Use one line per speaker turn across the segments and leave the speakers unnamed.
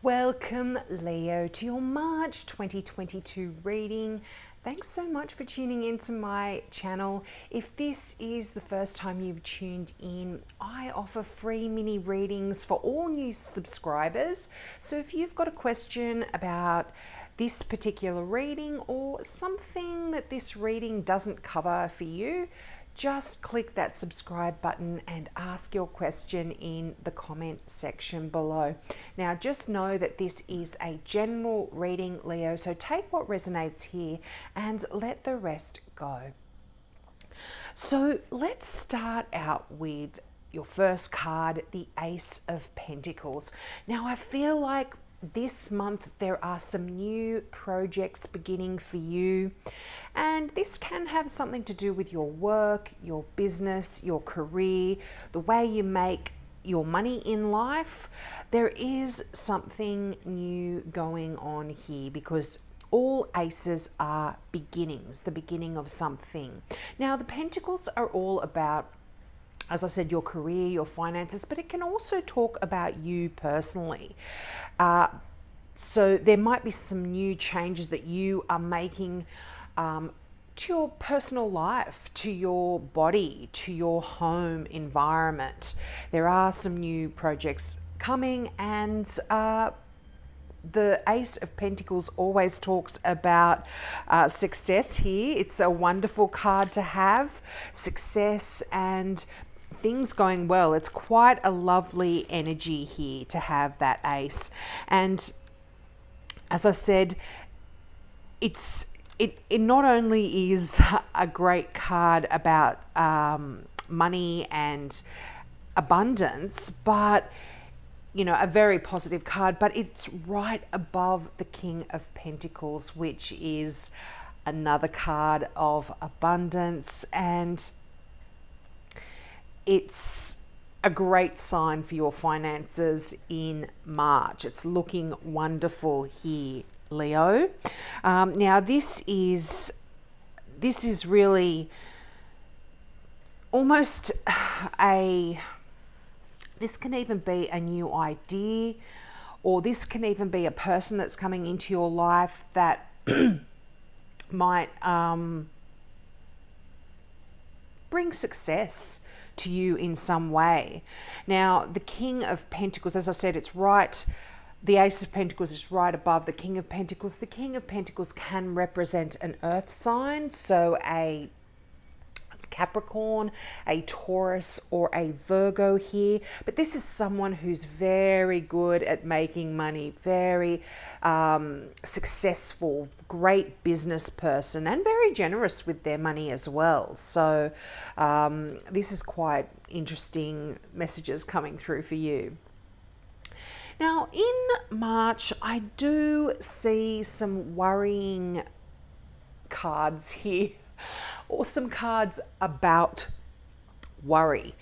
Welcome, Leo, to your March 2022 reading. Thanks so much for tuning into my channel. If this is the first time you've tuned in, I offer free mini readings for all new subscribers. So if you've got a question about this particular reading or something that this reading doesn't cover for you, just click that subscribe button and ask your question in the comment section below. Now, just know that this is a general reading, Leo, so take what resonates here and let the rest go. So let's start out with your first card, the Ace of Pentacles. Now, I feel like this month there are some new projects beginning for you, and this can have something to do with your work, your business, your career, the way you make your money in life. There is something new going on here because all aces are beginnings, the beginning of something. Now, the pentacles are all about, as I said, your career, your finances, but it can also talk about you personally. So there might be some new changes that you are making to your personal life, to your body, to your home environment. There are some new projects coming, and the Ace of Pentacles always talks about success here. It's a wonderful card to have, success and things going well. It's quite a lovely energy here to have that ace. And as I said, it not only is a great card about money and abundance, but a very positive card, but it's right above the King of Pentacles, which is another card of abundance, and it's a great sign for your finances in March. It's looking wonderful here, Leo. Now this is really almost this can even be a new idea, or this can even be a person that's coming into your life that might bring success to you in some way. Now, the King of Pentacles, as I said, the Ace of Pentacles is right above the King of Pentacles. The King of Pentacles can represent an earth sign, so a Capricorn, a Taurus, or a Virgo here. But this is someone who's very good at making money, very successful, great business person, and very generous with their money as well. So this is quite interesting messages coming through for you. Now, in March, I do see some worrying cards here, or some cards about worry.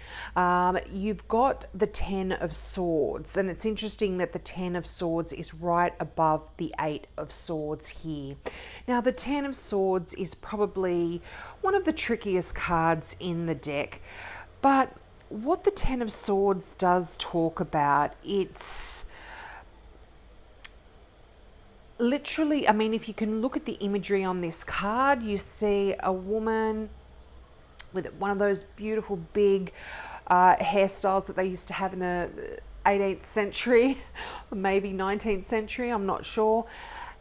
You've got the Ten of Swords, and it's interesting that the Ten of Swords is right above the Eight of Swords here. Now, the Ten of Swords is probably one of the trickiest cards in the deck, but what the Ten of Swords does talk about, it's literally, I mean, if you can look at the imagery on this card, you see a woman with one of those beautiful big hairstyles that they used to have in the 18th century, or maybe 19th century, I'm not sure.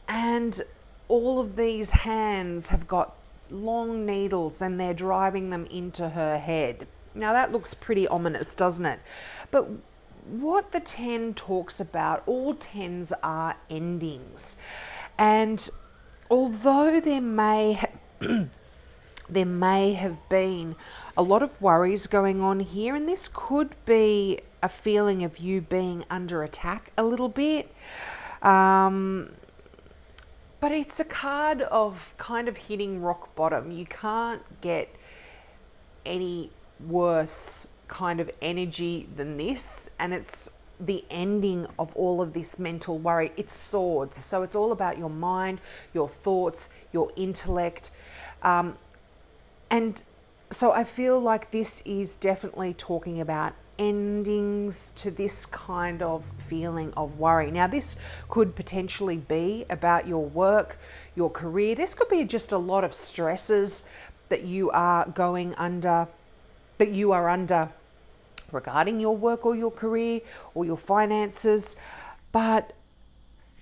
And all of these hands have got long needles and they're driving them into her head. Now that looks pretty ominous, doesn't it? But what the 10 talks about, all 10s are endings. And although there may have been a lot of worries going on here, and this could be a feeling of you being under attack a little bit, but it's a card of kind of hitting rock bottom. You can't get any worse kind of energy than this, and it's the ending of all of this mental worry. It's swords, so it's all about your mind, your thoughts, your intellect, and so I feel like this is definitely talking about endings to this kind of feeling of worry. Now, this could potentially be about your work, your career. This could be just a lot of stresses that you are under regarding your work or your career or your finances. But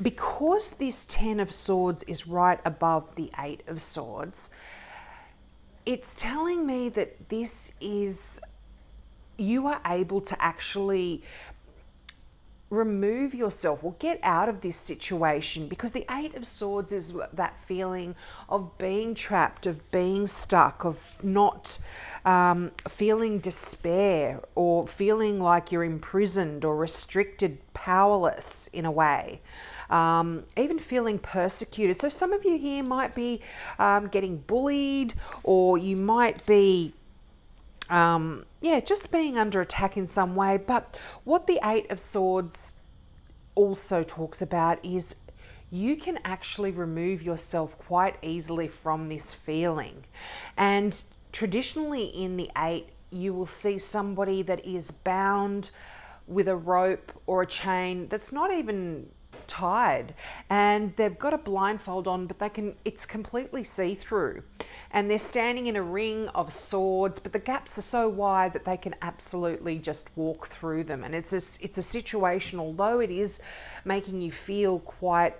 because this 10 of Swords is right above the 8 of Swords, it's telling me that you are able to actually remove yourself or get out of this situation, because the 8 of Swords is that feeling of being trapped, of being stuck, of not feeling despair or feeling like you're imprisoned or restricted, powerless in a way. Even feeling persecuted. So some of you here might be getting bullied, or you might be just being under attack in some way. But what the 8 of Swords also talks about is you can actually remove yourself quite easily from this feeling. And traditionally in the 8, you will see somebody that is bound with a rope or a chain that's not even tied, and they've got a blindfold on, but it's completely see-through, and they're standing in a ring of swords, but the gaps are so wide that they can absolutely just walk through them. And it's a situation, although it is making you feel quite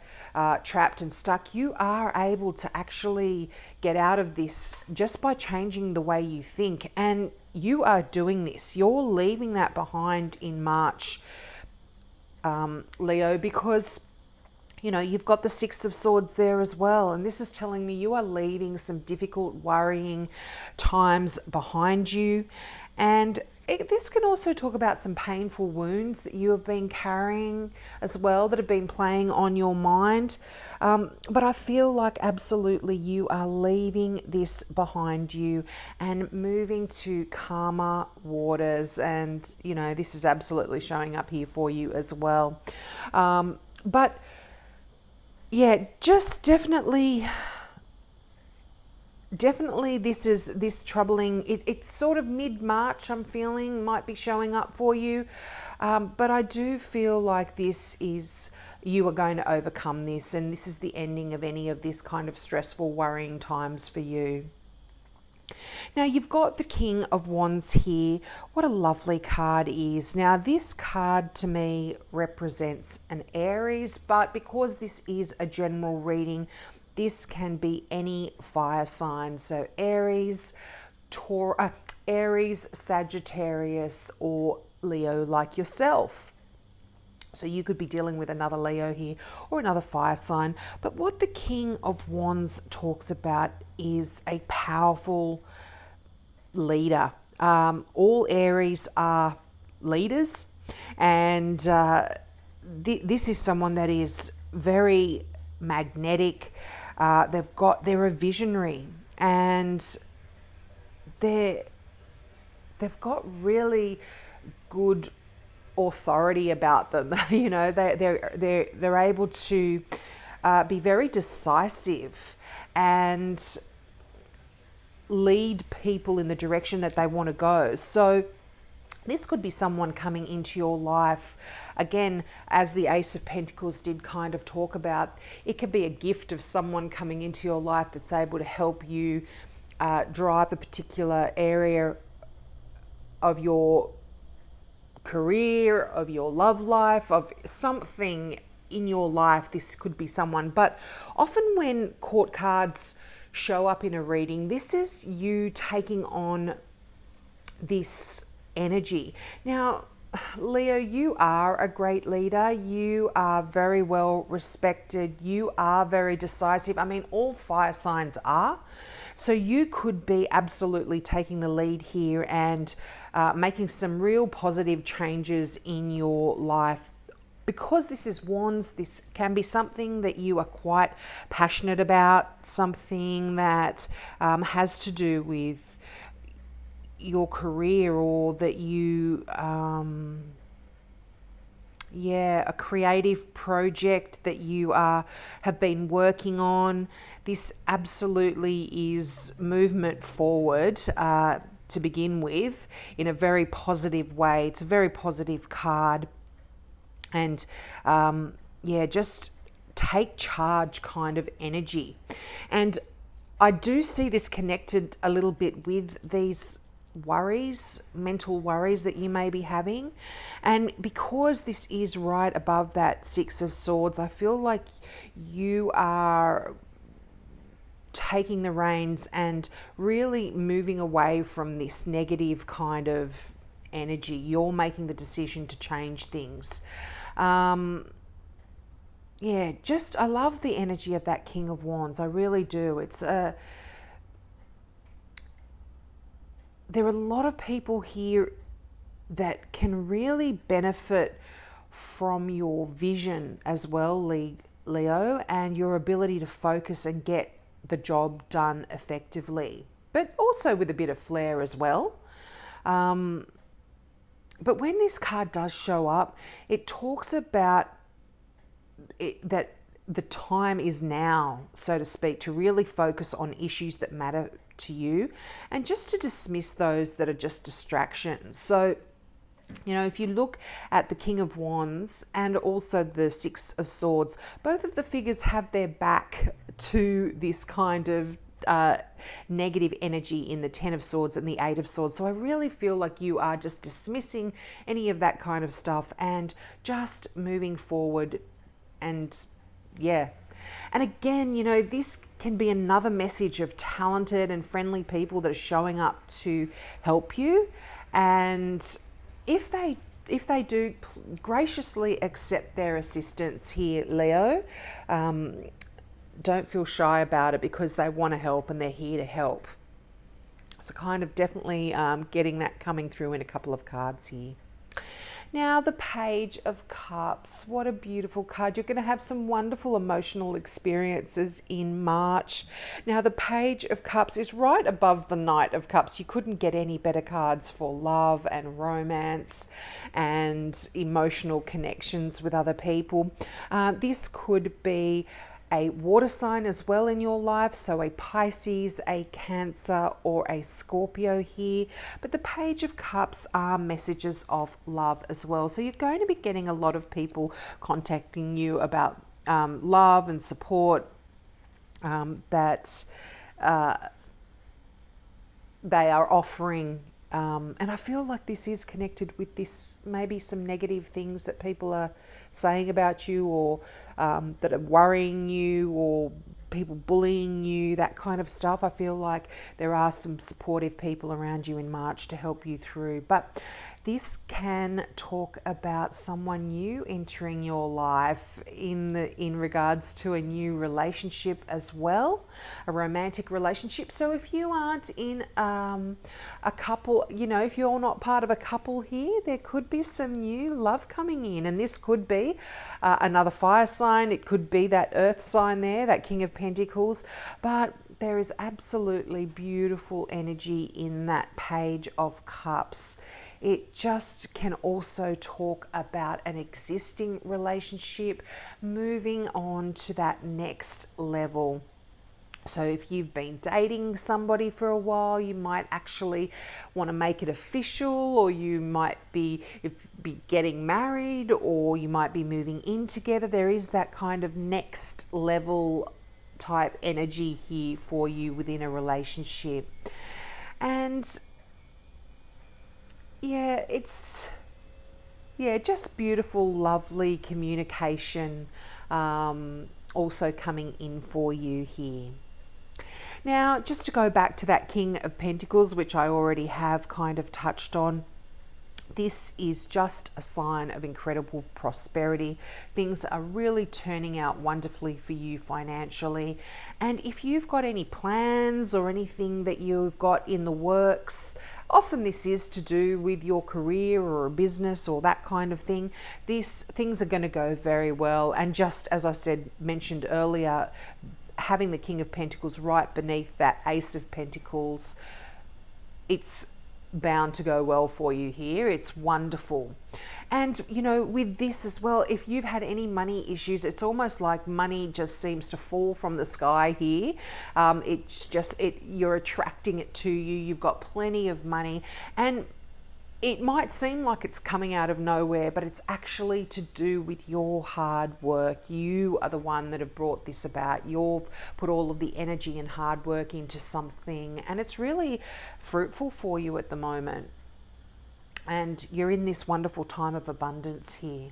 trapped and stuck, you are able to actually get out of this just by changing the way you think. And you are doing this. You're leaving that behind in March, Leo, because you've got the 6 of Swords there as well. And this is telling me you are leaving some difficult, worrying times behind you. And this can also talk about some painful wounds that you have been carrying as well, that have been playing on your mind. But I feel like absolutely you are leaving this behind you and moving to calmer waters. And, this is absolutely showing up here for you as well. But yeah, just definitely this troubling, it's sort of mid-March, I'm feeling, might be showing up for you. But I do feel like you are going to overcome this, and this is the ending of any of this kind of stressful, worrying times for you. Now, you've got the King of Wands here. What a lovely card is. Now, this card to me represents an Aries, but because this is a general reading, this can be any fire sign. So Aries, Sagittarius, or Leo like yourself. So you could be dealing with another Leo here or another fire sign. But what the King of Wands talks about is a powerful leader. All Aries are leaders, and this is someone that is very magnetic. They're a visionary, and they've got really good authority about them. They're able to be very decisive and lead people in the direction that they want to go. So this could be someone coming into your life, again, as the Ace of Pentacles did kind of talk about. It could be a gift of someone coming into your life that's able to help you drive a particular area of your career, of your love life, of something in your life. This could be someone. But often when court cards show up in a reading, this is you taking on this energy. Now, Leo, you are a great leader. You are very well respected. You are very decisive. I mean, all fire signs are. So you could be absolutely taking the lead here and making some real positive changes in your life. Because this is Wands, this can be something that you are quite passionate about, something that has to do with your career, or that you, a creative project that you have been working on. This absolutely is movement forward. to begin with in a very positive way. It's a very positive card. And yeah, just take charge kind of energy. And I do see this connected a little bit with these worries, mental worries that you may be having. And because this is right above that Six of Swords, I feel like you are taking the reins and really moving away from this negative kind of energy. You're making the decision to change things. Yeah, just I love the energy of that King of Wands. I really do. It's there are a lot of people here that can really benefit from your vision as well, Leo, and your ability to focus and get the job done effectively, but also with a bit of flair as well. But when this card does show up, it talks about that the time is now, so to speak, to really focus on issues that matter to you and just to dismiss those that are just distractions. So, you know, if you look at the King of Wands and also the Six of Swords, both of the figures have their back to this kind of negative energy in the Ten of Swords and the Eight of Swords. So I really feel like you are just dismissing any of that kind of stuff and just moving forward. And yeah, and again, you know, this can be another message of talented and friendly people that are showing up to help you. And if they do, graciously accept their assistance here, Leo. Don't feel shy about it because they want to help and they're here to help. So kind of definitely getting that coming through in a couple of cards here. Now, the Page of Cups. What a beautiful card. You're going to have some wonderful emotional experiences in March. Now, the Page of Cups is right above the Knight of Cups. You couldn't get any better cards for love and romance and emotional connections with other people. This could be a water sign as well in your life, so a Pisces, a Cancer, or a Scorpio here. But the Page of Cups are messages of love as well. So you're going to be getting a lot of people contacting you about love and support that they are offering. And I feel like this is connected with this, maybe some negative things that people are saying about you, or that are worrying you, or people bullying you, that kind of stuff. I feel like there are some supportive people around you in March to help you through. But this can talk about someone new entering your life in regards to a new relationship as well, a romantic relationship. So if you aren't in a couple, you know, if you're not part of a couple here, there could be some new love coming in. And this could be another fire sign. It could be that earth sign there, that King of Pentacles. But there is absolutely beautiful energy in that Page of Cups. It just can also talk about an existing relationship moving on to that next level. So if you've been dating somebody for a while, you might actually want to make it official, or you might be getting married, or you might be moving in together. There is that kind of next level type energy here for you within a relationship. And yeah, it's just beautiful, lovely communication also coming in for you here. Now, just to go back to that King of Pentacles, which I already have kind of touched on, this is just a sign of incredible prosperity. Things are really turning out wonderfully for you financially. And if you've got any plans or anything that you've got in the works, often this is to do with your career or a business or that kind of thing, these things are going to go very well. And just as I mentioned earlier, having the King of Pentacles right beneath that Ace of Pentacles, it's bound to go well for you here. It's wonderful. And, with this as well, if you've had any money issues, it's almost like money just seems to fall from the sky here. You're attracting it to you. You've got plenty of money, and it might seem like it's coming out of nowhere, but it's actually to do with your hard work. You are the one that have brought this about. You've put all of the energy and hard work into something, and it's really fruitful for you at the moment. And you're in this wonderful time of abundance here.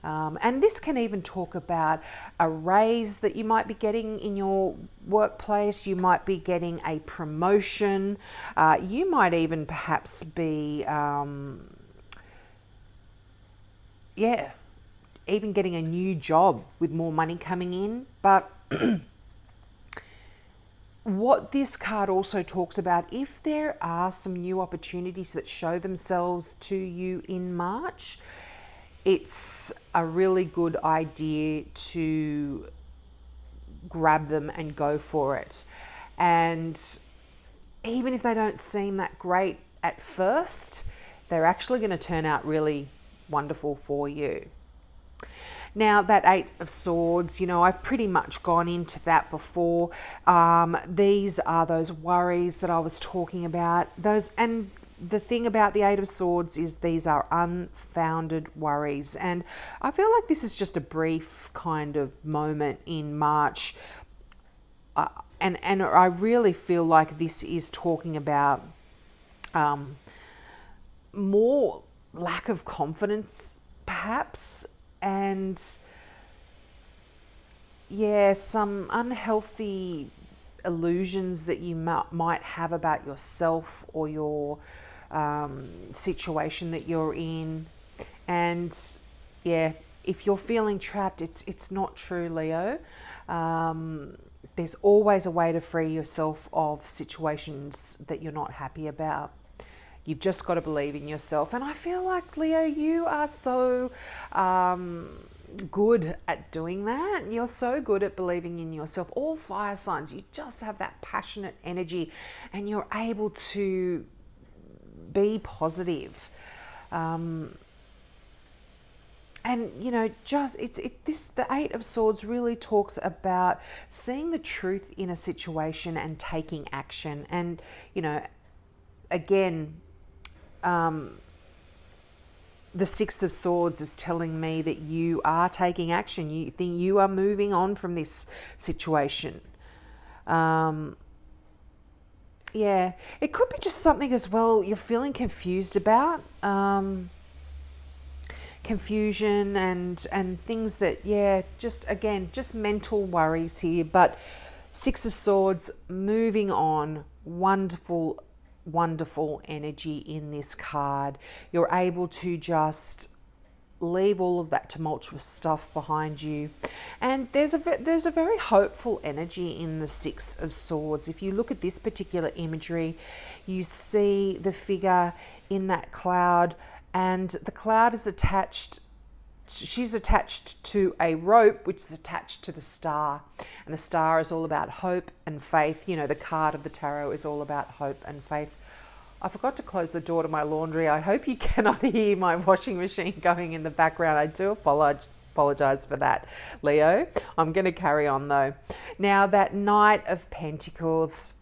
And this can even talk about a raise that you might be getting in your workplace. You might be getting a promotion. You might even perhaps be, even getting a new job with more money coming in. But what this card also talks about, if there are some new opportunities that show themselves to you in March, it's a really good idea to grab them and go for it. And even if they don't seem that great at first, they're actually going to turn out really wonderful for you. Now, that Eight of Swords, I've pretty much gone into that before. These are those worries that I was talking about. And the thing about the Eight of Swords is these are unfounded worries. And I feel like this is just a brief kind of moment in March. And I really feel like this is talking about more lack of confidence, perhaps, and some unhealthy illusions that you might have about yourself or your situation that you're in. And if you're feeling trapped, it's not true, Leo. There's always a way to free yourself of situations that you're not happy about. You've just got to believe in yourself. And I feel like, Leo, you are so good at doing that. You're so good at believing in yourself. All fire signs, you just have that passionate energy and you're able to be positive. And the Eight of Swords really talks about seeing the truth in a situation and taking action. And again, the Six of Swords is telling me that you are taking action. You think you are moving on from this situation. It could be just something as well you're feeling confused about. Confusion and things that, just mental worries here. But Six of Swords, moving on, wonderful energy in this card. You're able to just leave all of that tumultuous stuff behind you, and there's a very hopeful energy in the Six of Swords. If you look at this particular imagery, you see the figure in that cloud, and the cloud is she's attached to a rope which is attached to the star, and the star is all about hope and faith. The card of the tarot is all about hope and faith. I forgot to close the door to my laundry. I hope you cannot hear my washing machine going in the background. I do apologize for that, Leo. I'm going to carry on though. Now, that Knight of Pentacles,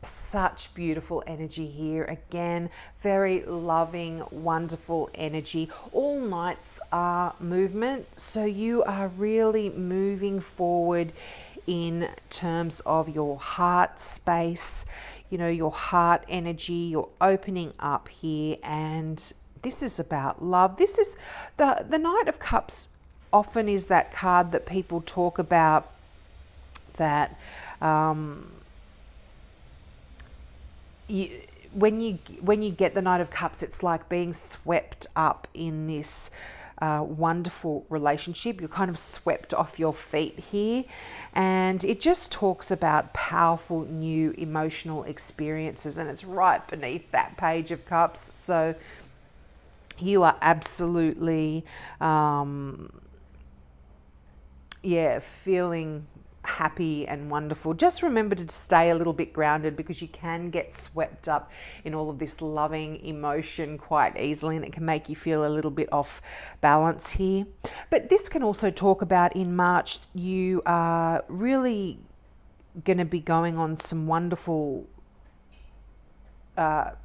such beautiful energy here. Again, very loving, wonderful energy. All knights are movement, so you are really moving forward in terms of your heart space, your heart energy. You're opening up here, and this is about love. This is the Knight of Cups. Often is that card that people talk about that when you get the Knight of Cups, it's like being swept up in this wonderful relationship. You're kind of swept off your feet here, and it just talks about powerful new emotional experiences, and it's right beneath that Page of Cups. So you are absolutely feeling happy and wonderful. Just remember to stay a little bit grounded, because you can get swept up in all of this loving emotion quite easily, and it can make you feel a little bit off balance here. But this can also talk about in March, you are really going to be going on some wonderful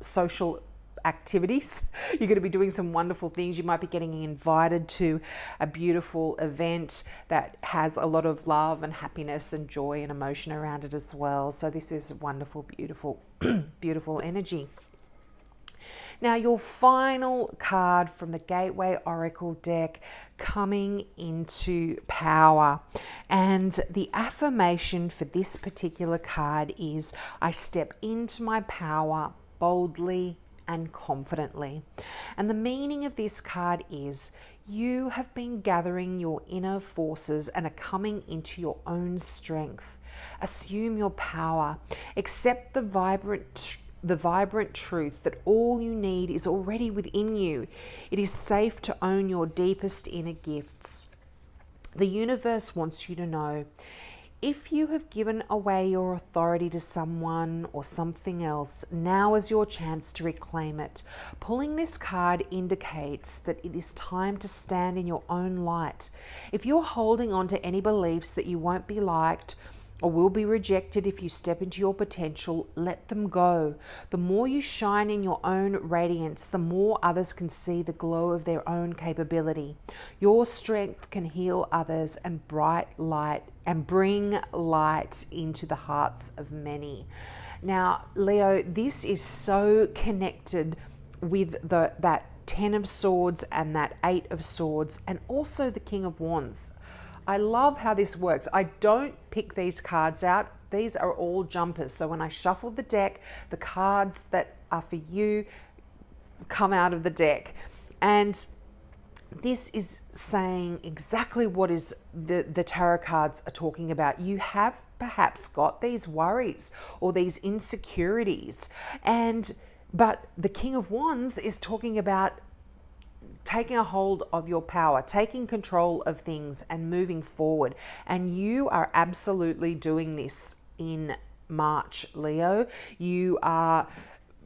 social activities. You're going to be doing some wonderful things. You might be getting invited to a beautiful event that has a lot of love and happiness and joy and emotion around it as well. So this is wonderful, beautiful, beautiful energy. Now, your final card from the Gateway Oracle deck coming into power. And the affirmation for this particular card is, I step into my power boldly and confidently. And the meaning of this card is, you have been gathering your inner forces and are coming into your own strength. Assume your power. Accept the vibrant truth that all you need is already within you. It is safe to own your deepest inner gifts. The universe wants you to know, if you have given away your authority to someone or something else, now is your chance to reclaim it. Pulling this card indicates that it is time to stand in your own light. If you're holding on to any beliefs that you won't be liked or will be rejected if you step into your potential, let them go. The more you shine in your own radiance, the more others can see the glow of their own capability. Your strength can heal others and bring light into the hearts of many. Now, Leo, this is so connected with that 10 of Swords and that 8 of Swords, and also the King of Wands. I love how this works. I don't pick these cards out. These are all jumpers. So when I shuffle the deck, the cards that are for you come out of the deck. And this is saying exactly what is the tarot cards are talking about. You have perhaps got these worries or these insecurities. But the King of Wands is talking about taking a hold of your power, taking control of things and moving forward. And you are absolutely doing this in March, Leo. You are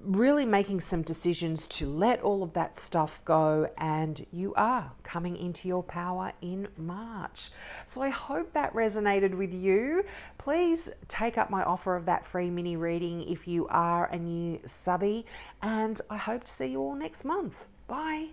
really making some decisions to let all of that stuff go, and you are coming into your power in March. So I hope that resonated with you. Please take up my offer of that free mini reading if you are a new subby, and I hope to see you all next month. Bye.